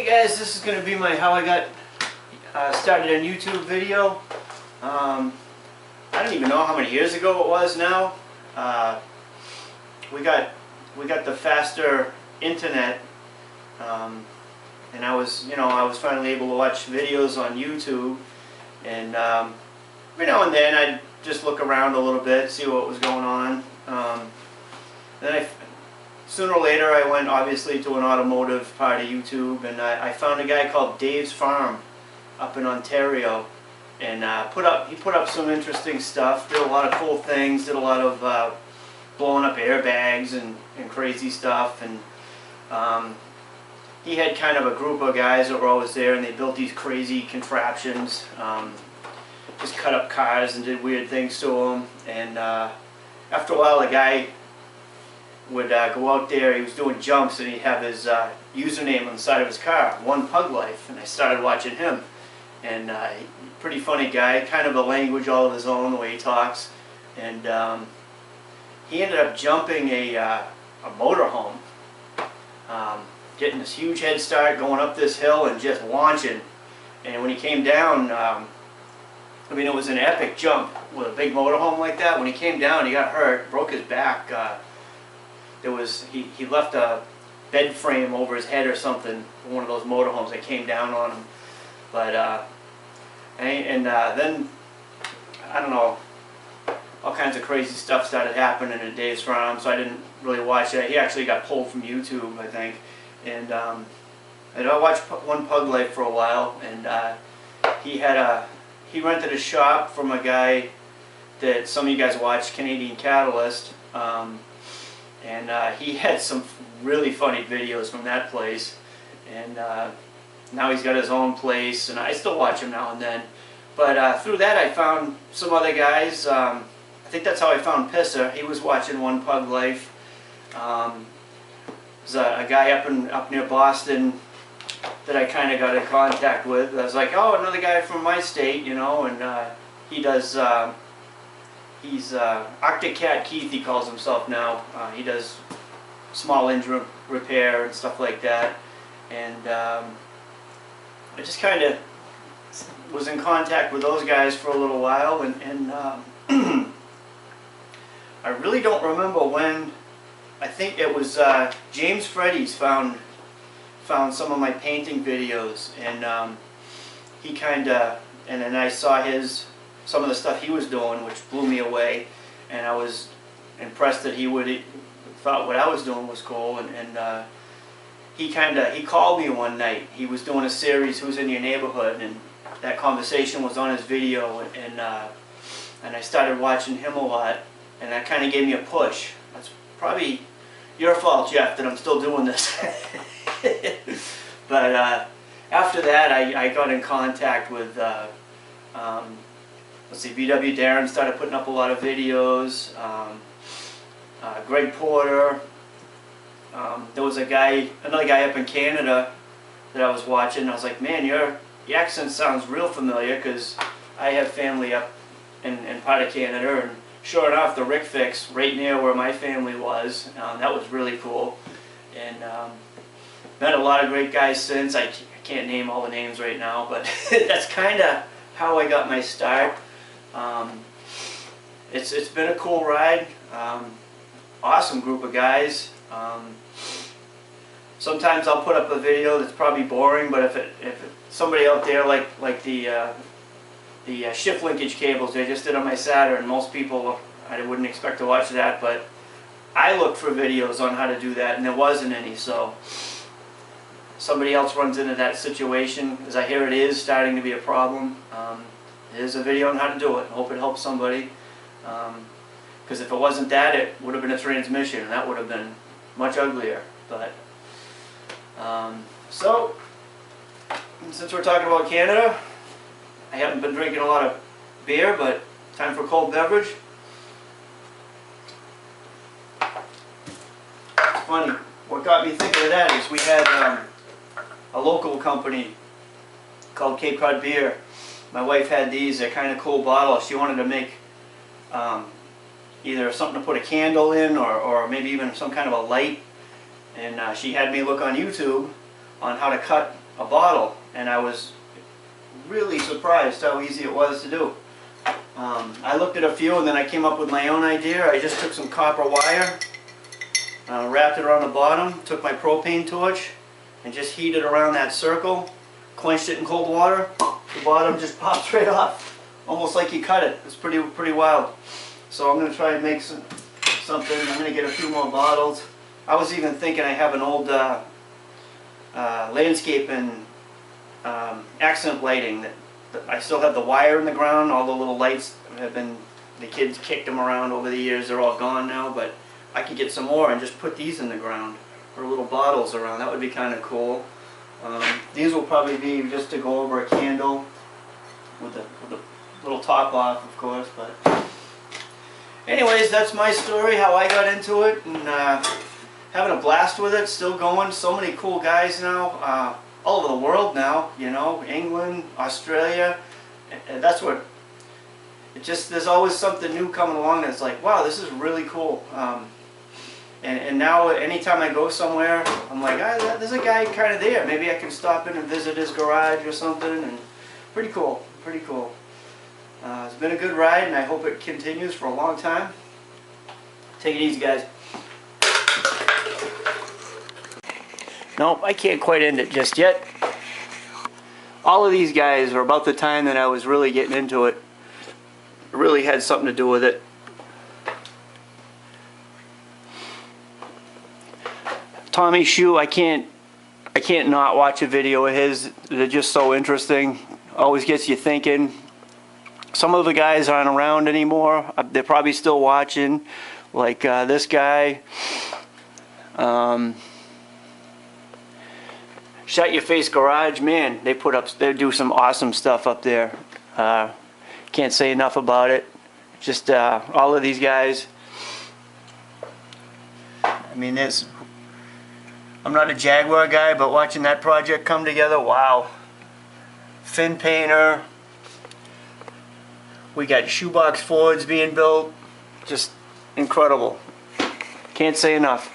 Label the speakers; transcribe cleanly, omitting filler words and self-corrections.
Speaker 1: Hey guys, this is going to be my how I got started on YouTube video. I don't even know how many years ago it was now. We got the faster internet, and I was finally able to watch videos on YouTube, and every now and then I'd just look around a little bit, see what was going on. Then sooner or later I went obviously to an automotive part of YouTube, and I found a guy called Dave's Farm up in Ontario, and he put up some interesting stuff, did a lot of cool things, did a lot of blowing up airbags and crazy stuff, and he had kind of a group of guys that were always there, and they built these crazy contraptions, just cut up cars and did weird things to them, and after a while the guy would go out there. He was doing jumps, and he'd have his username on the side of his car, One Pug Life, and I started watching him. And pretty funny guy, kind of a language all of his own, the way he talks. And he ended up jumping a motorhome, getting this huge head start, going up this hill and just launching. And when he came down, I mean, it was an epic jump with a big motorhome like that. When he came down, he got hurt, broke his back. He left a bed frame over his head or something for one of those motorhomes that came down on him. But then I don't know, all kinds of crazy stuff started happening at Dave's Farm, so I didn't really watch it. He actually got pulled from YouTube, I think, and I watched One Pug Life for a while, and he rented a shop from a guy that some of you guys watch, Canadian Catalyst. And he had some really funny videos from that place, and now he's got his own place, and I still watch him now and then. But through that I found some other guys. I think that's how I found Pisser. He was watching One Pug Life. There's a guy up near Boston that I kind of got in contact with. I was like, oh, another guy from my state, you know, and he does... He's Arctic Cat Keith, he calls himself now. He does small engine repair and stuff like that. And I just kind of was in contact with those guys for a little while. And I really don't remember when. I think it was James Freddy's found some of my painting videos. And he kind of, and then I saw some of the stuff he was doing, which blew me away, and I was impressed that he thought what I was doing was cool. And he called me one night. He was doing a series, Who's in Your Neighborhood, and that conversation was on his video, and I started watching him a lot, and that kind of gave me a push. That's probably your fault, Jeff, that I'm still doing this. But after that I got in contact with let's see, VW Darren started putting up a lot of videos. Greg Porter. There was another guy up in Canada that I was watching. I was like, man, your accent sounds real familiar, because I have family up in part of Canada, and sure enough, the Rick Fix right near where my family was. That was really cool. And met a lot of great guys since. I can't name all the names right now, but that's kind of how I got my start. It's been a cool ride. Awesome group of guys. Sometimes I'll put up a video that's probably boring, but if somebody out there like the shift linkage cables they just did on my Saturn, most people I wouldn't expect to watch that, but I looked for videos on how to do that, and there wasn't any. So somebody else runs into that situation, as I hear it is starting to be a problem. There's a video on how to do it. I hope it helps somebody. Because if it wasn't that, it would have been a transmission, and that would have been much uglier. But so, since we're talking about Canada, I haven't been drinking a lot of beer, but time for a cold beverage. It's funny. What got me thinking of that is we had a local company called Cape Cod Beer. My wife had these, they're kind of cool bottles. She wanted to make either something to put a candle in, or maybe even some kind of a light. And she had me look on YouTube on how to cut a bottle, and I was really surprised how easy it was to do. I looked at a few and then I came up with my own idea. I just took some copper wire, wrapped it around the bottom, took my propane torch and just heated around that circle, quenched it in cold water. The bottom just pops right off, almost like you cut it. It's pretty wild. So I'm going to try and make something. I'm going to get a few more bottles. I was even thinking I have an old landscape and accent lighting that I still have the wire in the ground. All the little lights have been, the kids kicked them around over the years. They're all gone now, but I could get some more and just put these in the ground, or little bottles around. That would be kind of cool. These will probably be just to go over a candle with the little top off, of course. But anyways, that's my story, how I got into it, and having a blast with it. Still going. So many cool guys now. All over the world now, you know, England, Australia, and that's what, there's always something new coming along that's like, wow, this is really cool. And now anytime I go somewhere, I'm like, there's a guy kind of there. Maybe I can stop in and visit his garage or something, and pretty cool, pretty cool. It's been a good ride, and I hope it continues for a long time. Take it easy, guys. Nope, I can't quite end it just yet. All of these guys are about the time that I was really getting into it. It really had something to do with it. Tommy Shoe, I can't not watch a video of his. They're just so interesting. Always gets you thinking. Some of the guys aren't around anymore. They're probably still watching. Like this guy. Shut Your Face Garage, man, they do some awesome stuff up there. Can't say enough about it. Just all of these guys. I mean, I'm not a Jaguar guy, but watching that project come together, wow. Fin painter. We got shoebox Fords being built. Just incredible. Can't say enough.